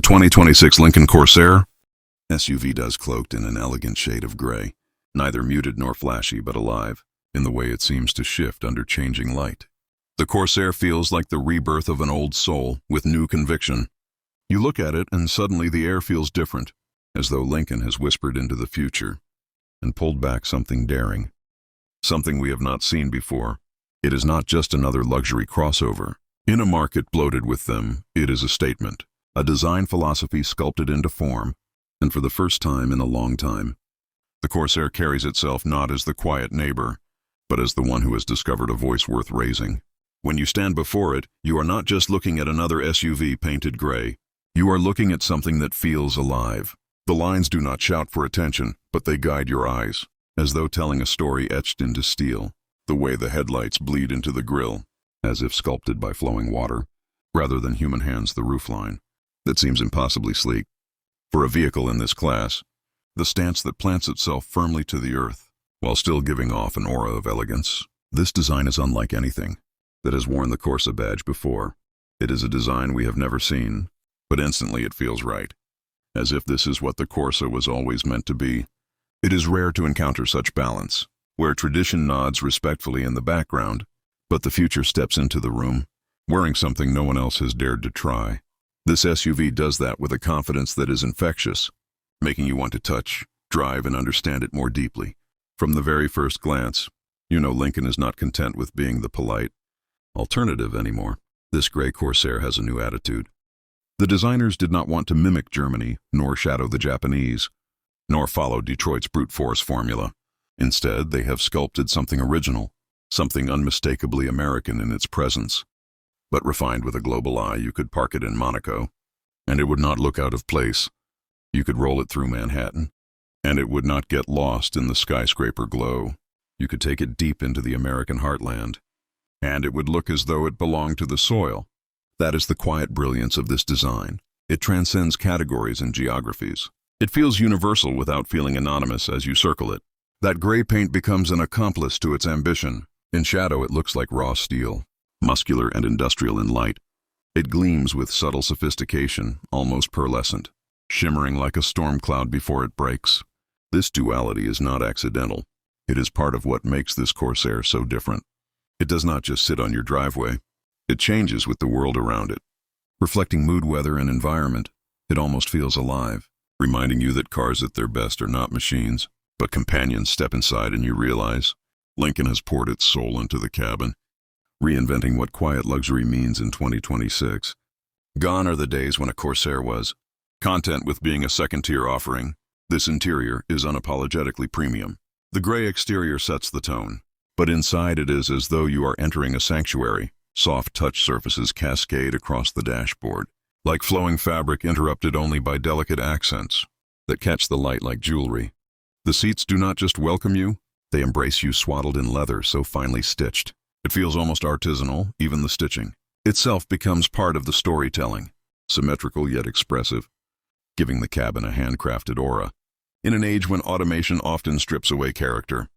2026 Lincoln Corsair SUV does cloaked in an elegant shade of gray, neither muted nor flashy but alive, in the way it seems to shift under changing light. The Corsair feels like the rebirth of an old soul with new conviction. You look at it and suddenly the air feels different, as though Lincoln has whispered into the future and pulled back something daring, something we have not seen before. It is not just another luxury crossover. In a market bloated with them, it is a statement, a design philosophy sculpted into form, and for the first time in a long time, the Corsair carries itself not as the quiet neighbor, but as the one who has discovered a voice worth raising. When you stand before it, you are not just looking at another SUV painted gray. You are looking at something that feels alive. The lines do not shout for attention, but they guide your eyes, as though telling a story etched into steel. The way the headlights bleed into the grille, as if sculpted by flowing water, rather than human hands the roofline. That seems impossibly sleek. For a vehicle in this class, the stance that plants itself firmly to the earth, while still giving off an aura of elegance. This design is unlike anything that has worn the Corsa badge before. It is a design we have never seen, but instantly it feels right, as if this is what the Corsa was always meant to be. It is rare to encounter such balance, where tradition nods respectfully in the background, but the future steps into the room, wearing something no one else has dared to try. This SUV does that with a confidence that is infectious, making you want to touch, drive, and understand it more deeply. From the very first glance, you know Lincoln is not content with being the polite alternative anymore. This gray Corsair has a new attitude. The designers did not want to mimic Germany, nor shadow the Japanese, nor follow Detroit's brute force formula. Instead, they have sculpted something original, something unmistakably American in its presence, but refined with a global eye. You could park it in Monaco, and it would not look out of place. You could roll it through Manhattan, and it would not get lost in the skyscraper glow. You could take it deep into the American heartland, and it would look as though it belonged to the soil. That is the quiet brilliance of this design. It transcends categories and geographies. It feels universal without feeling anonymous as you circle it. That gray paint becomes an accomplice to its ambition. In shadow, it looks like raw steel, muscular and industrial in light. It gleams with subtle sophistication, almost pearlescent, shimmering like a storm cloud before it breaks. This duality is not accidental. It is part of what makes this Corsair so different. It does not just sit on your driveway. It changes with the world around it. Reflecting mood, weather, and environment, it almost feels alive, reminding you that cars at their best are not machines, but companions. Step inside and you realize Lincoln has poured its soul into the cabin, reinventing what quiet luxury means in 2026. Gone are the days when a Corsair was content with being a second-tier offering. This interior is unapologetically premium. The gray exterior sets the tone, but inside it is as though you are entering a sanctuary. Soft touch surfaces cascade across the dashboard, like flowing fabric interrupted only by delicate accents that catch the light like jewelry. The seats do not just welcome you, they embrace you, swaddled in leather so finely stitched. It feels almost artisanal. Even the stitching itself becomes part of the storytelling, symmetrical yet expressive, giving the cabin a handcrafted aura. In an age when automation often strips away character,